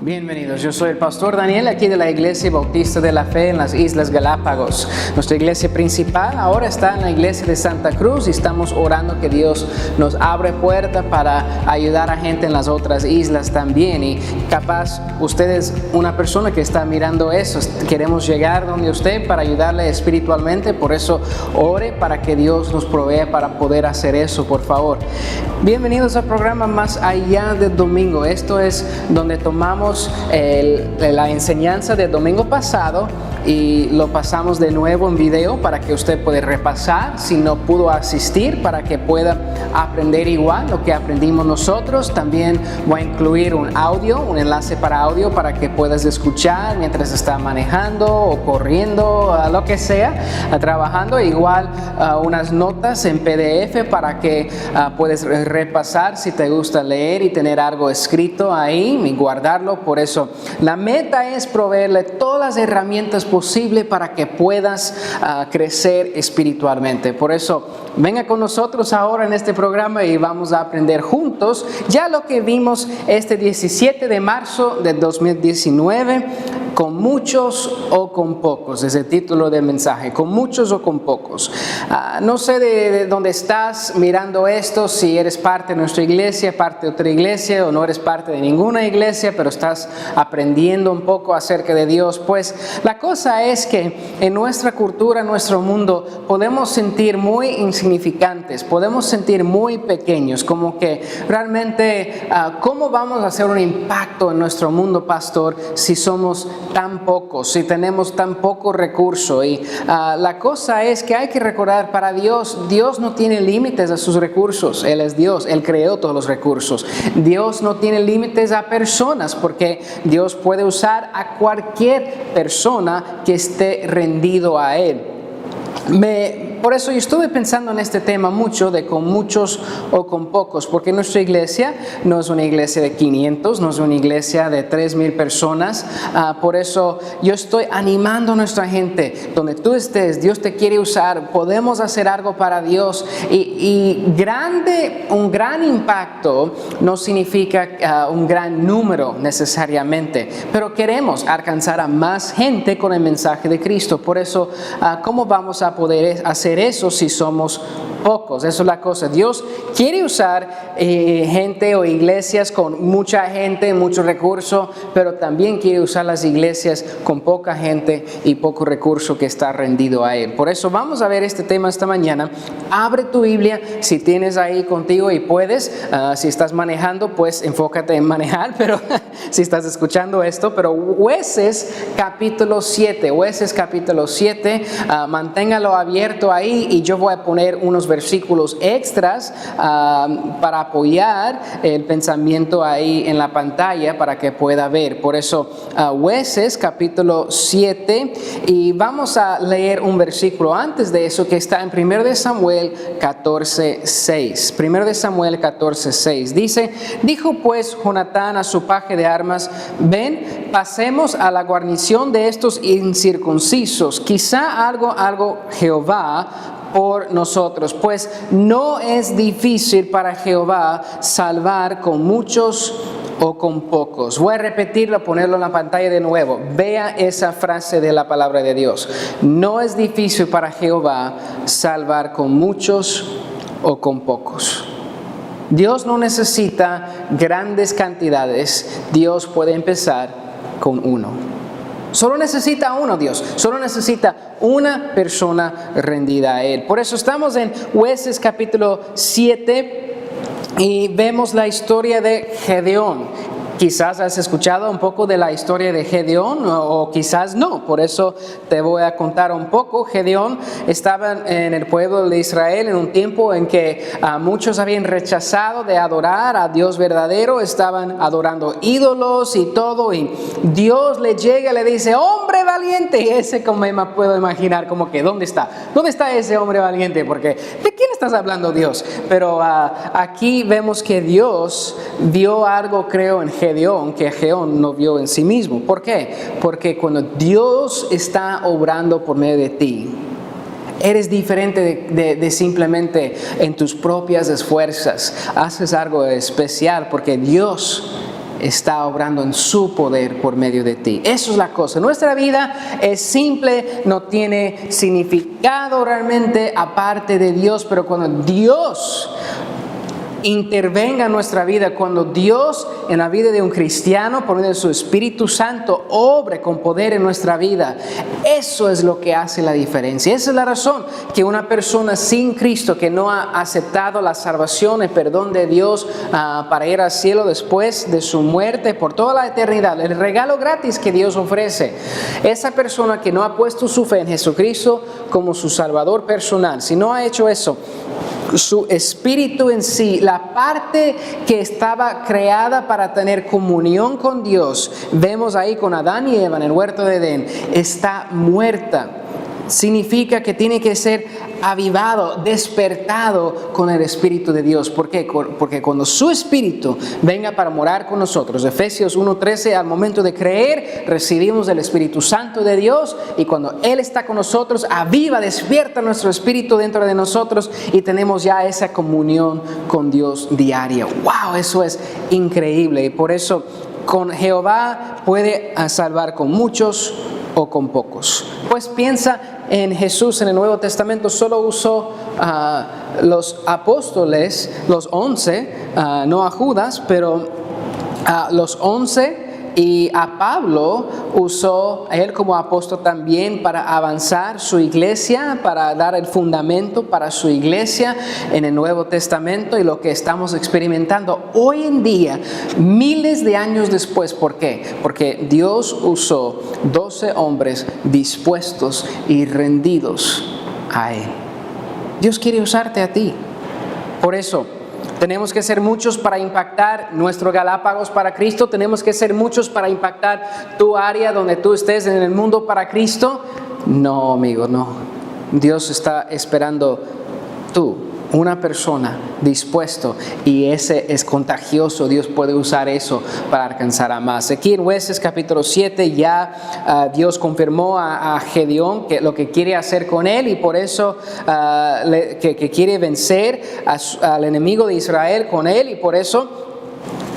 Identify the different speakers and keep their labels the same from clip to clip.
Speaker 1: Bienvenidos, yo soy el pastor Daniel aquí de la Iglesia Bautista de la Fe en las Islas Galápagos. Nuestra iglesia principal ahora está en la iglesia de Santa Cruz y estamos orando que Dios nos abre puerta para ayudar a gente en las otras islas también. Y capaz usted es una persona que está mirando eso, queremos llegar donde usted para ayudarle espiritualmente, por eso ore para que Dios nos provea para poder hacer eso, por favor. Bienvenidos al programa Más Allá del Domingo. Esto es donde tomamos la enseñanza del domingo pasado y lo pasamos de nuevo en video para que usted pueda repasar si no pudo asistir, para que pueda aprender igual lo que aprendimos nosotros. También voy a incluir un enlace para audio para que puedas escuchar mientras está manejando o corriendo, lo que sea, trabajando. Igual unas notas en PDF para que puedas repasar si te gusta leer y tener algo escrito ahí y guardarlo. Por eso la meta es proveerle todas las herramientas posibles para que puedas crecer espiritualmente. Por eso venga con nosotros ahora en este programa y vamos a aprender juntos ya lo que vimos este 17 de marzo de 2019, con muchos o con pocos. Es el título del mensaje, con muchos o con pocos. No sé de dónde estás mirando esto, si eres parte de nuestra iglesia, parte de otra iglesia, o no eres parte de ninguna iglesia, pero estás aprendiendo un poco acerca de Dios. Pues la cosa es que en nuestra cultura, en nuestro mundo, podemos sentir muy insignificantes, podemos sentir muy pequeños, como que realmente, ¿cómo vamos a hacer un impacto en nuestro mundo, pastor, si somos tan pocos, si tenemos tan poco recurso? Y la cosa es que hay que recordar, para Dios no tiene límites a sus recursos. Él es Dios, Él creó todos los recursos. Dios no tiene límites a personas, porque Dios puede usar a cualquier persona que esté rendido a Él. Por eso yo estuve pensando en este tema mucho, de con muchos o con pocos, porque nuestra iglesia no es una iglesia de 500, no es una iglesia de 3,000 personas. Por eso yo estoy animando a nuestra gente, donde tú estés, Dios te quiere usar, podemos hacer algo para Dios. Y un gran impacto no significa un gran número necesariamente, pero queremos alcanzar a más gente con el mensaje de Cristo. Por eso, ¿cómo vamos a poder hacer eso si somos pocos? Eso es la cosa. Dios quiere usar gente o iglesias con mucha gente, mucho recurso, pero también quiere usar las iglesias con poca gente y poco recurso que está rendido a Él. Por eso vamos a ver este tema esta mañana. Abre tu Biblia si tienes ahí contigo y puedes. Si estás manejando, pues enfócate en manejar, pero si estás escuchando esto, pero Jueces capítulo 7, manténgalo abierto ahí y yo voy a poner unos versículos extras para apoyar el pensamiento ahí en la pantalla para que pueda ver. Por eso Jueces capítulo 7, y vamos a leer un versículo antes de eso que está en 1 de Samuel 14:6. 1 de Samuel 14:6 dice: dijo pues Jonatán a su paje de armas: ven, pasemos a la guarnición de estos incircuncisos, quizá algo Jehová por nosotros, pues no es difícil para Jehová salvar con muchos o con pocos. Voy a repetirlo, ponerlo en la pantalla de nuevo. Vea esa frase de la palabra de Dios. No es difícil para Jehová salvar con muchos o con pocos. Dios no necesita grandes cantidades. Dios puede empezar con uno. Solo necesita uno, Dios. Solo necesita una persona rendida a Él. Por eso estamos en Jueces capítulo 7 y vemos la historia de Gedeón. Quizás has escuchado un poco de la historia de Gedeón o quizás no. Por eso te voy a contar un poco. Gedeón estaba en el pueblo de Israel en un tiempo en que muchos habían rechazado de adorar a Dios verdadero. Estaban adorando ídolos y todo. Y Dios le llega y le dice: hombre valiente. Y ese, como me puedo imaginar, como que ¿dónde está? ¿Dónde está ese hombre valiente? Porque ¿de quién estás hablando, Dios? Pero aquí vemos que Dios vio algo, creo, en Gedeón, que Gedeón no vio en sí mismo. ¿Por qué? Porque cuando Dios está obrando por medio de ti, eres diferente de simplemente en tus propias esfuerzas. Haces algo especial porque Dios está obrando en su poder por medio de ti. Eso es la cosa. Nuestra vida es simple, no tiene significado realmente aparte de Dios, pero cuando Dios intervenga en nuestra vida, cuando Dios en la vida de un cristiano por medio de su Espíritu Santo obre con poder en nuestra vida, eso es lo que hace la diferencia. Esa es la razón que una persona sin Cristo, que no ha aceptado la salvación, el perdón de Dios para ir al cielo después de su muerte por toda la eternidad, el regalo gratis que Dios ofrece, esa persona que no ha puesto su fe en Jesucristo como su Salvador personal, si no ha hecho eso, su espíritu en sí, la parte que estaba creada para tener comunión con Dios, vemos ahí con Adán y Eva en el huerto de Edén, está muerta. Significa que tiene que ser avivado, despertado con el Espíritu de Dios. ¿Por qué? Porque cuando su Espíritu venga para morar con nosotros, Efesios 1:13, al momento de creer, recibimos el Espíritu Santo de Dios, y cuando Él está con nosotros, aviva, despierta nuestro espíritu dentro de nosotros y tenemos ya esa comunión con Dios diaria. ¡Wow! Eso es increíble. Y por eso con Jehová puede salvar con muchos o con pocos. Pues piensa en Jesús en el Nuevo Testamento, solo usó los apóstoles, los 11, no a Judas, pero los 11, y a Pablo usó él como apóstol también para avanzar su iglesia, para dar el fundamento para su iglesia en el Nuevo Testamento. Y lo que estamos experimentando hoy en día, miles de años después, ¿por qué? Porque Dios usó 12 hombres dispuestos y rendidos a Él. Dios quiere usarte a ti. Por eso tenemos que ser muchos para impactar nuestro Galápagos para Cristo. Tenemos que ser muchos para impactar tu área donde tú estés en el mundo para Cristo. No, amigo, no. Dios está esperando tú, una persona dispuesto, y ese es contagioso. Dios puede usar eso para alcanzar a más. Aquí en Jueces capítulo 7 ya Dios confirmó a Gedeón que lo que quiere hacer con él, y por eso que quiere vencer al enemigo de Israel con él, y por eso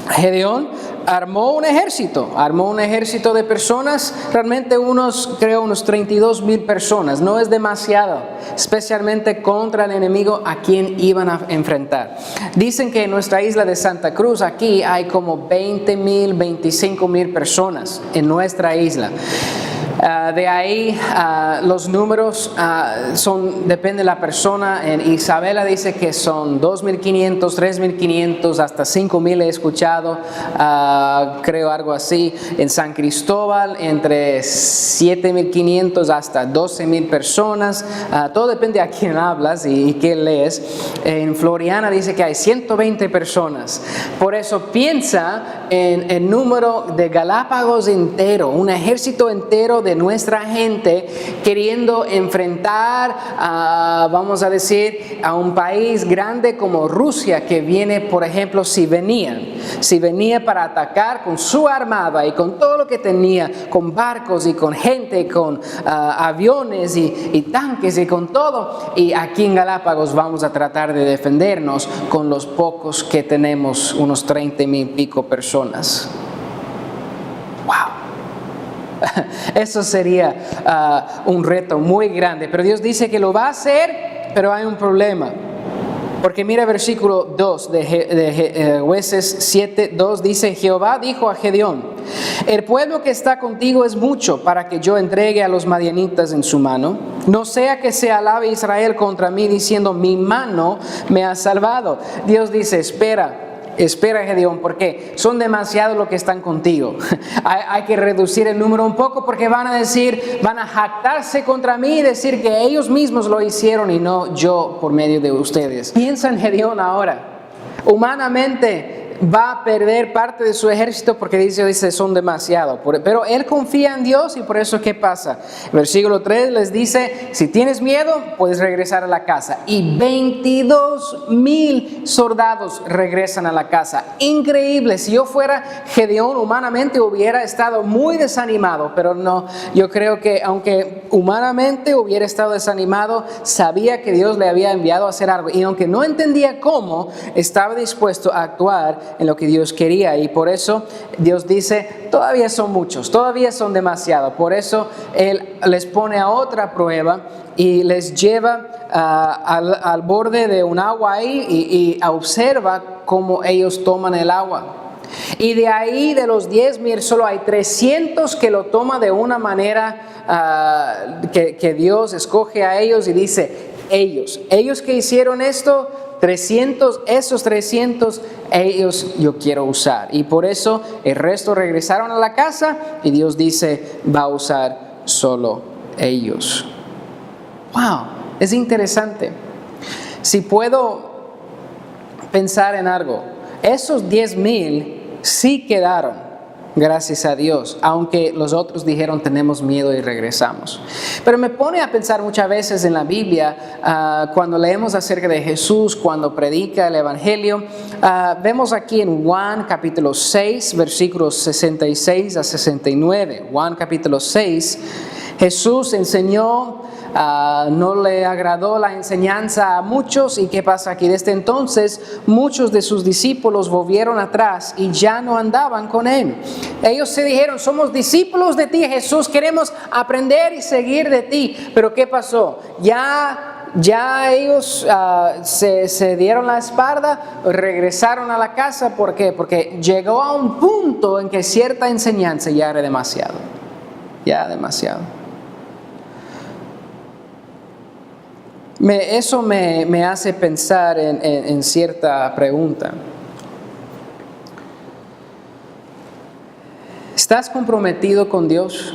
Speaker 1: Gedeón armó un ejército de personas, realmente unos 32,000 personas. No es demasiado, especialmente contra el enemigo a quien iban a enfrentar. Dicen que en nuestra isla de Santa Cruz, aquí hay como 20,000, 25,000 personas en nuestra isla. De ahí los números depende de la persona. En Isabela dice que son 2,500, 3,500, hasta 5,000 he escuchado, creo algo así. En San Cristóbal entre 7,500 hasta 12,000 personas. Todo depende a quién hablas y qué lees. En Floriana dice que hay 120 personas. Por eso piensa en el número de Galápagos entero, un ejército entero de nuestra gente queriendo enfrentar vamos a decir, a un país grande como Rusia, que viene, por ejemplo, si venía para atacar con su armada y con todo lo que tenía, con barcos y con gente, con aviones y tanques y con todo, y aquí en Galápagos vamos a tratar de defendernos con los pocos que tenemos, unos 30,000 pico personas. ¡Wow! Eso sería un reto muy grande, pero Dios dice que lo va a hacer, pero hay un problema. Porque mira versículo 2 de Jueces 7:2, dice: Jehová dijo a Gedeón: el pueblo que está contigo es mucho para que yo entregue a los madianitas en su mano. No sea que se alabe Israel contra mí diciendo: mi mano me ha salvado. Dios dice: espera Gedeón, porque son demasiados los que están contigo. Hay que reducir el número un poco, porque van a jactarse contra mí y decir que ellos mismos lo hicieron y no yo por medio de ustedes. Piensa en Gedeón ahora. Humanamente va a perder parte de su ejército porque dice son demasiados, pero él confía en Dios, y por eso ¿qué pasa? Versículo 3 les dice: si tienes miedo puedes regresar a la casa, y 22,000 soldados regresan a la casa. Increíble. Si yo fuera Gedeón, humanamente hubiera estado muy desanimado, pero no, yo creo que aunque humanamente hubiera estado desanimado, sabía que Dios le había enviado a hacer algo, y aunque no entendía cómo, estaba dispuesto a actuar en lo que Dios quería. Y por eso Dios dice, todavía son muchos, todavía son demasiados. Por eso Él les pone a otra prueba y les lleva al borde de un agua ahí y observa cómo ellos toman el agua. Y de ahí, de los 10,000, solo hay 300 que lo toman de una manera que Dios escoge a ellos y dice, ellos que hicieron esto, 300, esos 300, ellos yo quiero usar. Y por eso el resto regresaron a la casa y Dios dice, va a usar solo ellos. Wow, es interesante. Si puedo pensar en algo, esos 10,000 sí quedaron, gracias a Dios, aunque los otros dijeron tenemos miedo y regresamos. Pero me pone a pensar muchas veces en la Biblia, cuando leemos acerca de Jesús, cuando predica el Evangelio, vemos aquí en Juan capítulo 6, versículos 66 a 69. Juan capítulo 6, Jesús enseñó, no le agradó la enseñanza a muchos. ¿Y qué pasa aquí? Desde entonces muchos de sus discípulos volvieron atrás y ya no andaban con él. Ellos se dijeron, somos discípulos de ti, Jesús, queremos aprender y seguir de ti. Pero ¿qué pasó? Ya ellos se dieron la espalda, regresaron a la casa. ¿Por qué? Porque llegó a un punto en que cierta enseñanza ya era demasiado. Eso me hace pensar en cierta pregunta. ¿Estás comprometido con Dios?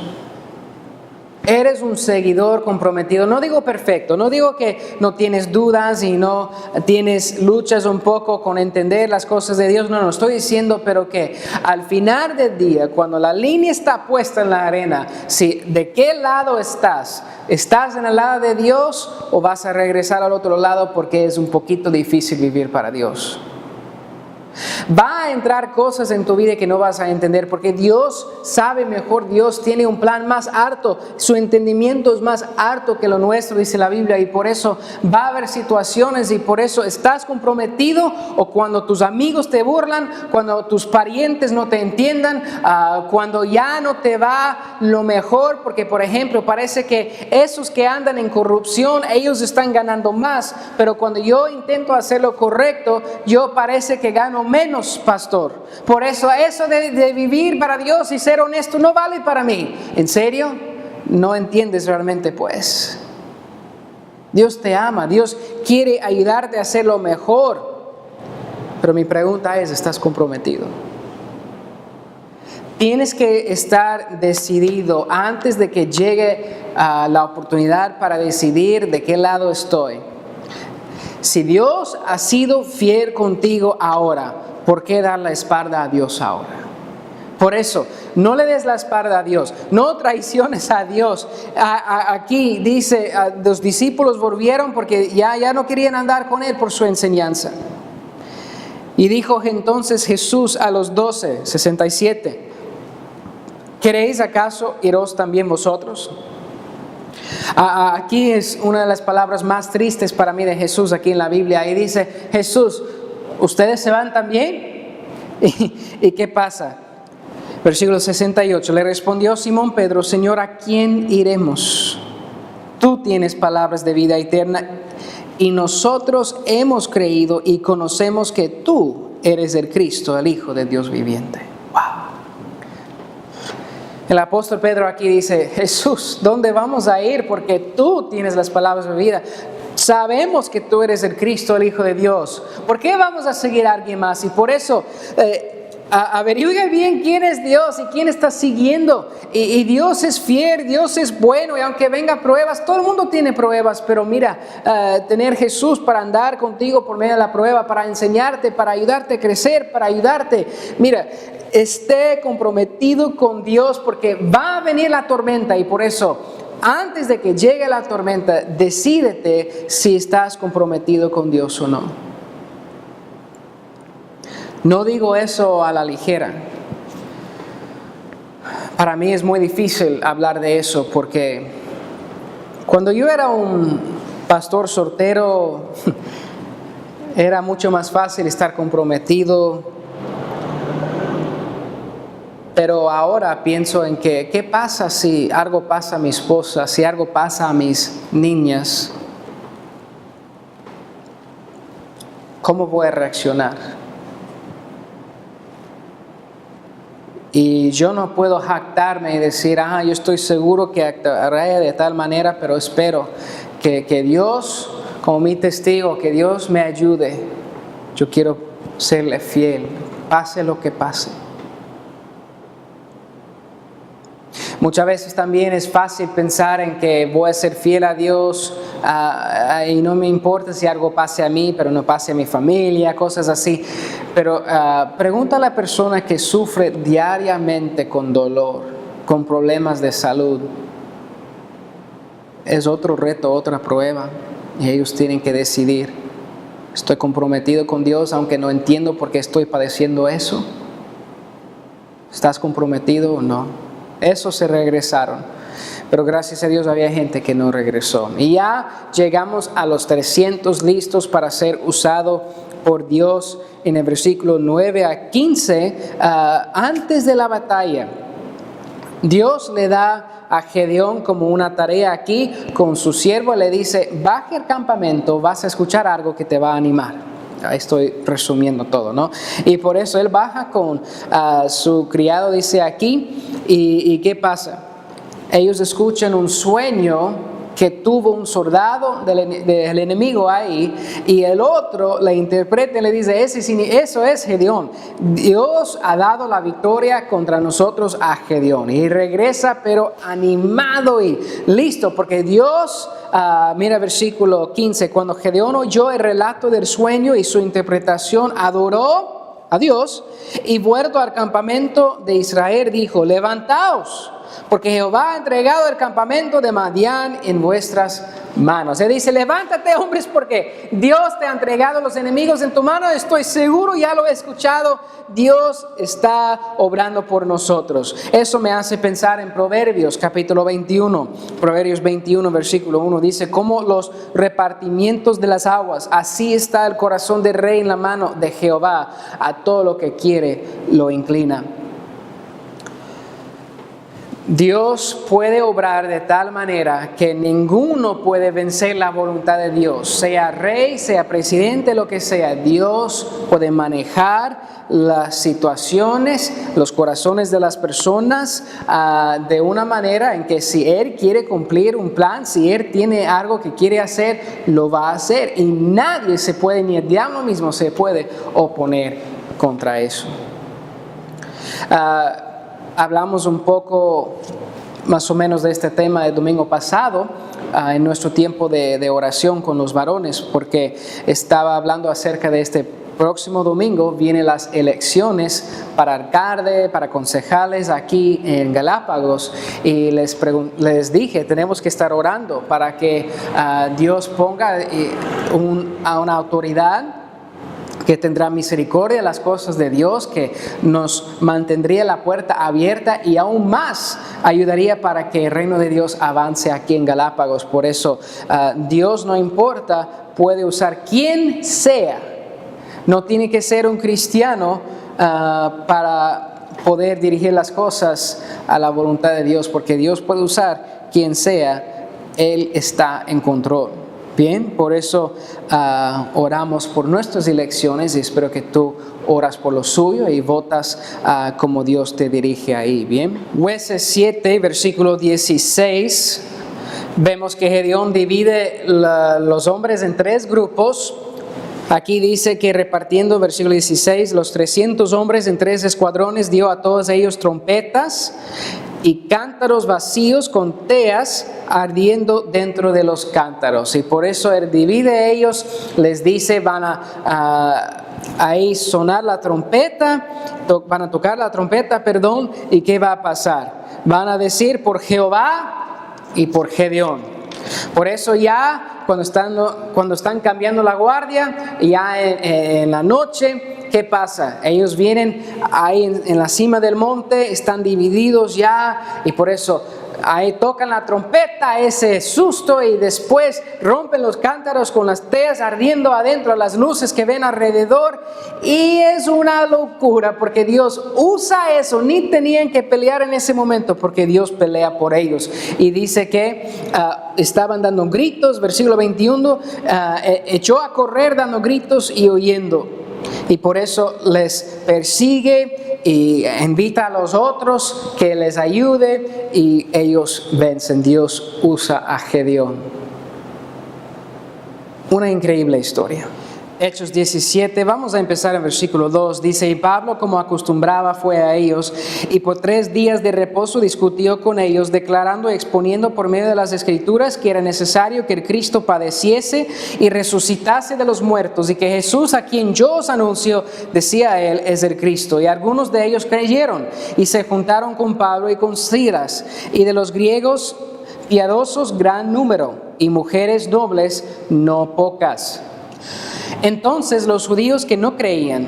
Speaker 1: ¿Eres un seguidor comprometido? No digo perfecto, no digo que no tienes dudas y no tienes luchas un poco con entender las cosas de Dios. No, estoy diciendo, pero que al final del día, cuando la línea está puesta en la arena, ¿de qué lado estás? ¿Estás en el lado de Dios o vas a regresar al otro lado porque es un poquito difícil vivir para Dios? Va a entrar cosas en tu vida que no vas a entender porque Dios sabe mejor. Dios tiene un plan más alto, su entendimiento es más alto que lo nuestro, dice la Biblia, y por eso va a haber situaciones. Y por eso estás comprometido, o cuando tus amigos te burlan, cuando tus parientes no te entiendan, cuando ya no te va lo mejor, porque por ejemplo parece que esos que andan en corrupción, ellos están ganando más, pero cuando yo intento hacer lo correcto, yo parece que gano menos, pastor. Por eso de vivir para Dios y ser honesto no vale para mí. ¿En serio? No entiendes realmente, pues. Dios te ama, Dios quiere ayudarte a hacer lo mejor. Pero mi pregunta es, ¿estás comprometido? Tienes que estar decidido antes de que llegue la oportunidad para decidir de qué lado estoy. Si Dios ha sido fiel contigo ahora, ¿por qué dar la espalda a Dios ahora? Por eso, no le des la espalda a Dios, no traiciones a Dios. Aquí dice, los discípulos volvieron porque ya no querían andar con Él por su enseñanza. Y dijo entonces Jesús a los 12, 67, ¿queréis acaso iros también vosotros? Aquí es una de las palabras más tristes para mí de Jesús aquí en la Biblia. Ahí dice Jesús, ¿ustedes se van también? ¿Y qué pasa? Versículo 68, le respondió Simón Pedro, Señor, ¿a quién iremos? Tú tienes palabras de vida eterna y nosotros hemos creído y conocemos que tú eres el Cristo, el Hijo de Dios viviente. Wow. El apóstol Pedro aquí dice, Jesús, ¿dónde vamos a ir? Porque tú tienes las palabras de vida. Sabemos que tú eres el Cristo, el Hijo de Dios. ¿Por qué vamos a seguir a alguien más? Y por eso, averigüe bien quién es Dios y quién está siguiendo. Y Dios es fiel, Dios es bueno. Y aunque venga pruebas, todo el mundo tiene pruebas. Pero mira, tener Jesús para andar contigo por medio de la prueba, para enseñarte, para ayudarte a crecer, para ayudarte. Mira, esté comprometido con Dios porque va a venir la tormenta. Y por eso, antes de que llegue la tormenta, decídete si estás comprometido con Dios o no. No digo eso a la ligera. Para mí es muy difícil hablar de eso porque cuando yo era un pastor soltero era mucho más fácil estar comprometido Pero ahora pienso en que, ¿qué pasa si algo pasa a mi esposa, si algo pasa a mis niñas? ¿Cómo voy a reaccionar? Y yo no puedo jactarme y decir, yo estoy seguro que actuaré de tal manera, pero espero que Dios, como mi testigo, que Dios me ayude. Yo quiero serle fiel, pase lo que pase. Muchas veces también es fácil pensar en que voy a ser fiel a Dios y no me importa si algo pase a mí, pero no pase a mi familia, cosas así. Pero pregunta a la persona que sufre diariamente con dolor, con problemas de salud. Es otro reto, otra prueba, y ellos tienen que decidir. ¿Estoy comprometido con Dios aunque no entiendo por qué estoy padeciendo eso? ¿Estás comprometido o no? Esos se regresaron, pero gracias a Dios había gente que no regresó. Y ya llegamos a los 300 listos para ser usado por Dios en el versículo 9 a 15, antes de la batalla. Dios le da a Gedeón como una tarea aquí con su siervo, le dice, baje al campamento, vas a escuchar algo que te va a animar. Estoy resumiendo todo, ¿no? Y por eso él baja con su criado, dice aquí, y ¿qué pasa? Ellos escuchan un sueño que tuvo un soldado del enemigo ahí, y el otro le interpreta y le dice, eso es Gedeón. Dios ha dado la victoria contra nosotros a Gedeón. Y regresa pero animado y listo, porque Dios, mira versículo 15, cuando Gedeón oyó el relato del sueño y su interpretación, adoró a Dios y vuelto al campamento de Israel dijo, levantaos, porque Jehová ha entregado el campamento de Madián en vuestras manos. Él dice, levántate hombres, porque Dios te ha entregado los enemigos en tu mano. Estoy seguro, ya lo he escuchado, Dios está obrando por nosotros. Eso me hace pensar en Proverbios capítulo 21. Proverbios 21 versículo 1 dice, como los repartimientos de las aguas, así está el corazón del rey en la mano de Jehová. A todo lo que quiere lo inclina. Dios puede obrar de tal manera que ninguno puede vencer la voluntad de Dios, sea rey, sea presidente, lo que sea. Dios puede manejar las situaciones, los corazones de las personas de una manera en que si Él quiere cumplir un plan, si Él tiene algo que quiere hacer, lo va a hacer. Y nadie se puede, ni el diablo mismo se puede oponer contra eso. Hablamos un poco más o menos de este tema el domingo pasado en nuestro tiempo de oración con los varones, porque estaba hablando acerca de este próximo domingo. Vienen las elecciones para alcalde, para concejales aquí en Galápagos, y les dije, tenemos que estar orando para que Dios ponga a una autoridad que tendrá misericordia de las cosas de Dios, que nos mantendría la puerta abierta y aún más ayudaría para que el reino de Dios avance aquí en Galápagos. Por eso Dios, no importa, puede usar quien sea. No tiene que ser un cristiano para poder dirigir las cosas a la voluntad de Dios, porque Dios puede usar quien sea. Él está en control. Bien, por eso oramos por nuestras elecciones, y espero que tú oras por lo suyo y votas como Dios te dirige ahí. Bien, Jueces 7, versículo 16, vemos que Gedeón divide los hombres en 3 grupos. Aquí dice que repartiendo, versículo 16, los 300 hombres en 3 escuadrones, dio a todos ellos trompetas y cántaros vacíos con teas ardiendo dentro de los cántaros. Y por eso Él divide ellos, les dice, van a ahí sonar la trompeta, van a tocar la trompeta, ¿y qué va a pasar? Van a decir por Jehová y por Gedeón. Por eso ya cuando están cambiando la guardia, ya en la noche, ¿qué pasa? Ellos vienen ahí en la cima del monte, están divididos ya, y por eso ahí tocan la trompeta, ese susto, y después rompen los cántaros con las teas ardiendo adentro, las luces que ven alrededor, y es una locura porque Dios usa eso. Ni tenían que pelear en ese momento porque Dios pelea por ellos. Y dice que estaban dando gritos, versículo 21, echó a correr dando gritos y huyendo. Y por eso les persigue y invita a los otros que les ayude, y ellos vencen. Dios usa a Gedeón. Una increíble historia. Hechos 17, vamos a empezar en versículo 2, dice: y Pablo, como acostumbraba, fue a ellos, y por 3 días de reposo discutió con ellos, declarando y exponiendo por medio de las Escrituras que era necesario que el Cristo padeciese y resucitase de los muertos, y que Jesús, a quien yo os anuncio, decía él, es el Cristo. Y algunos de ellos creyeron, y se juntaron con Pablo y con Silas, y de los griegos piadosos gran número, y mujeres nobles no pocas. Entonces los judíos que no creían,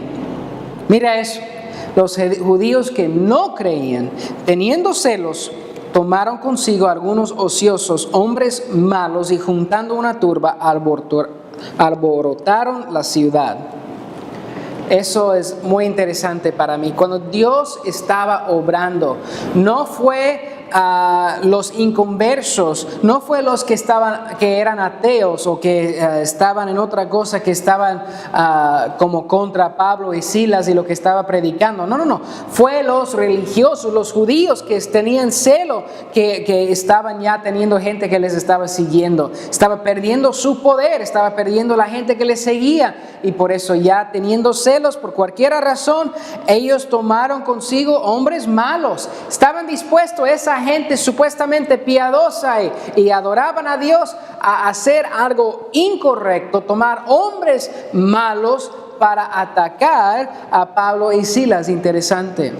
Speaker 1: mira eso, los judíos que no creían, teniendo celos, tomaron consigo algunos ociosos, hombres malos, y juntando una turba, alborotaron la ciudad. Eso es muy interesante para mí. Cuando Dios estaba obrando, no fue los inconversos, no fue los que eran ateos o que estaban en otra cosa, que estaban como contra Pablo y Silas y lo que estaba predicando. No, fue los religiosos, los judíos que tenían celo, que estaban ya teniendo gente que les estaba siguiendo, estaba perdiendo su poder, estaba perdiendo la gente que les seguía, y por eso, ya teniendo celos por cualquier razón, ellos tomaron consigo hombres malos. Estaban dispuestos, esa gente supuestamente piadosa y adoraban a Dios, a hacer algo incorrecto, tomar hombres malos para atacar a Pablo y Silas. Interesante.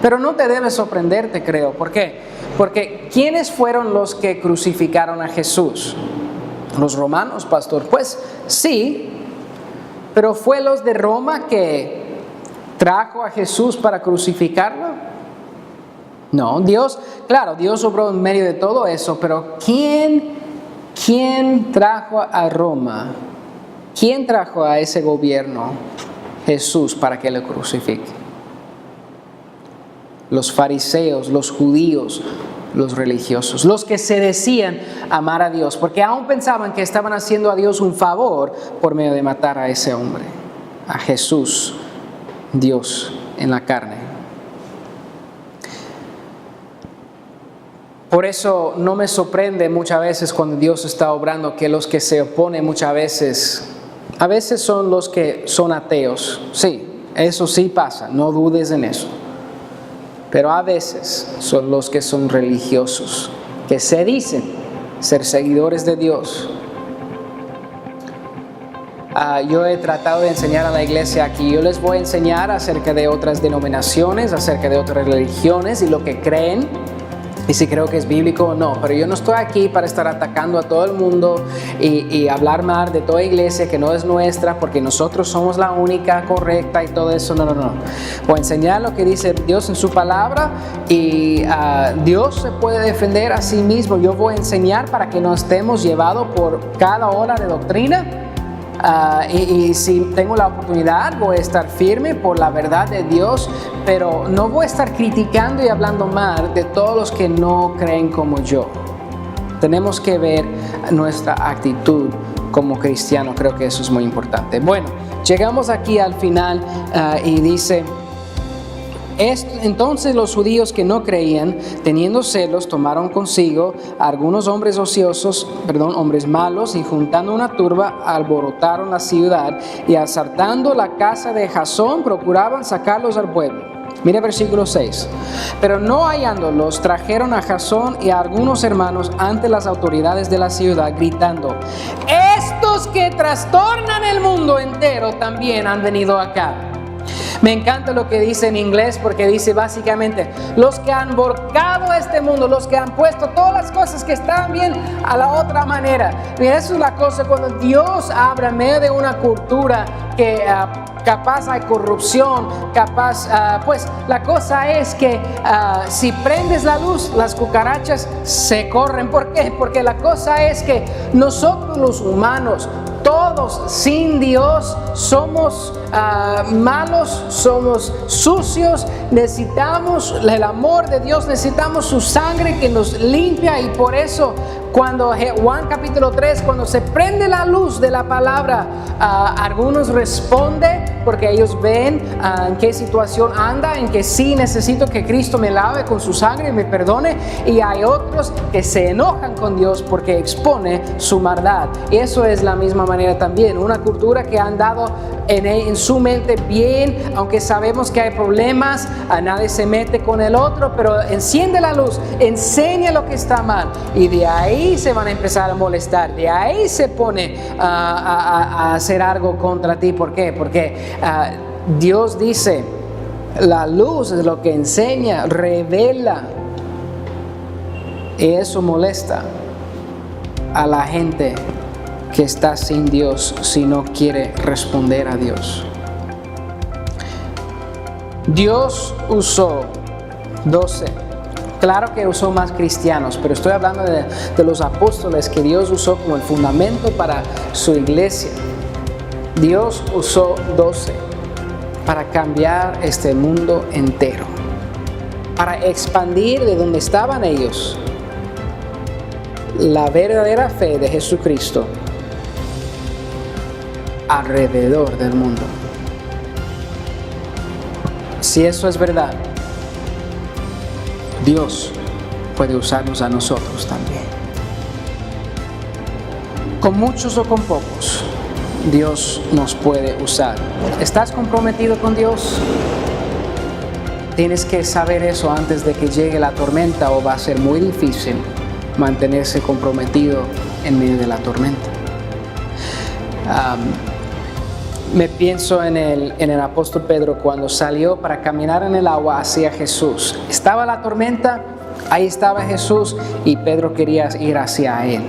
Speaker 1: Pero no te debe sorprenderte, creo. ¿Por qué? Porque ¿quiénes fueron los que crucificaron a Jesús? ¿Los romanos, pastor? Pues sí, pero ¿fue los de Roma que trajo a Jesús para crucificarlo? No, Dios obró en medio de todo eso, pero ¿quién trajo a Roma? ¿Quién trajo a ese gobierno? Jesús, para que lo crucifique. Los fariseos, los judíos, los religiosos, los que se decían amar a Dios, porque aún pensaban que estaban haciendo a Dios un favor por medio de matar a ese hombre, a Jesús, Dios en la carne. Por eso no me sorprende muchas veces cuando Dios está obrando que los que se oponen muchas veces, a veces son los que son ateos. Sí, eso sí pasa, no dudes en eso. Pero a veces son los que son religiosos, que se dicen ser seguidores de Dios. Yo he tratado de enseñar a la iglesia aquí. Yo les voy a enseñar acerca de otras denominaciones, acerca de otras religiones y lo que creen, y si creo que es bíblico o no. Pero yo no estoy aquí para estar atacando a todo el mundo y hablar mal de toda iglesia que no es nuestra, porque nosotros somos la única correcta y todo eso. No. Voy a enseñar lo que dice Dios en su palabra, y Dios se puede defender a sí mismo. Yo voy a enseñar para que no estemos llevados por cada ola de doctrina. Y si tengo la oportunidad, voy a estar firme por la verdad de Dios, pero no voy a estar criticando y hablando mal de todos los que no creen como yo. Tenemos que ver nuestra actitud como cristianos. Creo que eso es muy importante. Bueno, llegamos aquí al final y dice: entonces los judíos que no creían, teniendo celos, tomaron consigo a algunos hombres hombres malos, y juntando una turba, alborotaron la ciudad, y asaltando la casa de Jasón, procuraban sacarlos al pueblo. Mira versículo 6. Pero no hallándolos, trajeron a Jasón y a algunos hermanos ante las autoridades de la ciudad, gritando: estos que trastornan el mundo entero también han venido acá. Me encanta lo que dice en inglés porque dice básicamente, los que han volcado este mundo, los que han puesto todas las cosas que están bien a la otra manera. Mira, eso es la cosa cuando Dios habla en medio de una cultura que capaz hay corrupción, capaz, pues la cosa es que si prendes la luz, las cucarachas se corren. ¿Por qué? Porque la cosa es que nosotros los humanos, todos sin Dios, somos malos, somos sucios, necesitamos el amor de Dios, necesitamos su sangre que nos limpia. Y por eso cuando Juan capítulo 3, cuando se prende la luz de la palabra, algunos responden porque ellos ven en qué situación anda, en que sí necesito que Cristo me lave con su sangre y me perdone, y hay otros que se enojan con Dios porque expone su maldad. Y eso es la misma manera también, una cultura que han dado en su mente bien, aunque sabemos que hay problemas, nadie se mete con el otro, pero enciende la luz, enseña lo que está mal, y de ahí se van a empezar a molestar, de ahí se pone a hacer algo contra ti. ¿Por qué? Porque Dios dice, la luz es lo que enseña, revela, y eso molesta a la gente que está sin Dios si no quiere responder a Dios. Dios usó 12. Claro que usó más cristianos, pero estoy hablando de los apóstoles que Dios usó como el fundamento para su iglesia. Dios usó 12 para cambiar este mundo entero, para expandir de donde estaban ellos la verdadera fe de Jesucristo alrededor del mundo. Si eso es verdad, Dios puede usarnos a nosotros también. Con muchos o con pocos, Dios nos puede usar. ¿Estás comprometido con Dios? Tienes que saber eso antes de que llegue la tormenta, o va a ser muy difícil mantenerse comprometido en medio de la tormenta. Me pienso en el apóstol Pedro cuando salió para caminar en el agua hacia Jesús. Estaba la tormenta, ahí estaba Jesús y Pedro quería ir hacia él.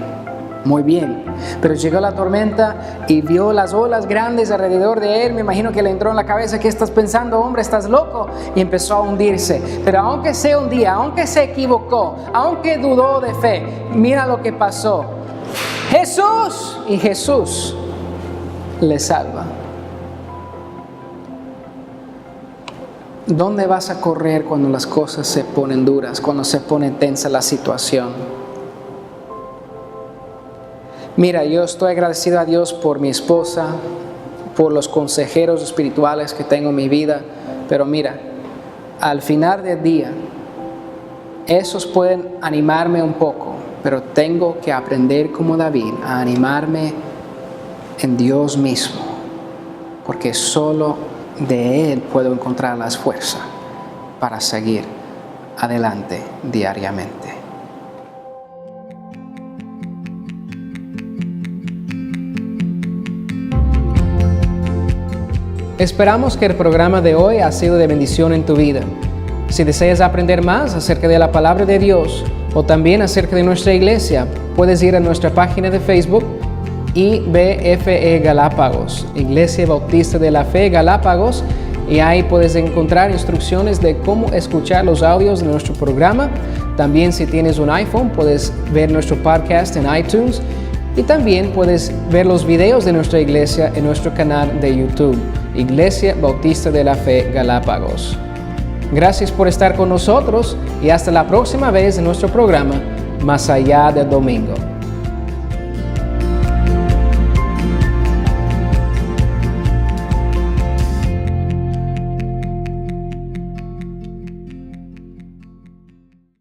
Speaker 1: Muy bien, pero llegó la tormenta y vio las olas grandes alrededor de él. Me imagino que le entró en la cabeza, ¿qué estás pensando, hombre? ¿Estás loco? Y empezó a hundirse. Pero aunque se hundía, aunque se equivocó, aunque dudó de fe, mira lo que pasó. Jesús, y Jesús le salva. ¿Dónde vas a correr cuando las cosas se ponen duras, cuando se pone tensa la situación? Mira, yo estoy agradecido a Dios por mi esposa, por los consejeros espirituales que tengo en mi vida, pero mira, al final del día, esos pueden animarme un poco, pero tengo que aprender como David a animarme en Dios mismo, porque solo de Él puedo encontrar las fuerzas para seguir adelante diariamente. Esperamos que el programa de hoy ha sido de bendición en tu vida. Si deseas aprender más acerca de la palabra de Dios o también acerca de nuestra iglesia, puedes ir a nuestra página de Facebook, IBFE Galápagos, Iglesia Bautista de la Fe Galápagos, y ahí puedes encontrar instrucciones de cómo escuchar los audios de nuestro programa. También, si tienes un iPhone, puedes ver nuestro podcast en iTunes, y también puedes ver los videos de nuestra iglesia en nuestro canal de YouTube, Iglesia Bautista de la Fe Galápagos. Gracias por estar con nosotros y hasta la próxima vez en nuestro programa Más Allá del Domingo.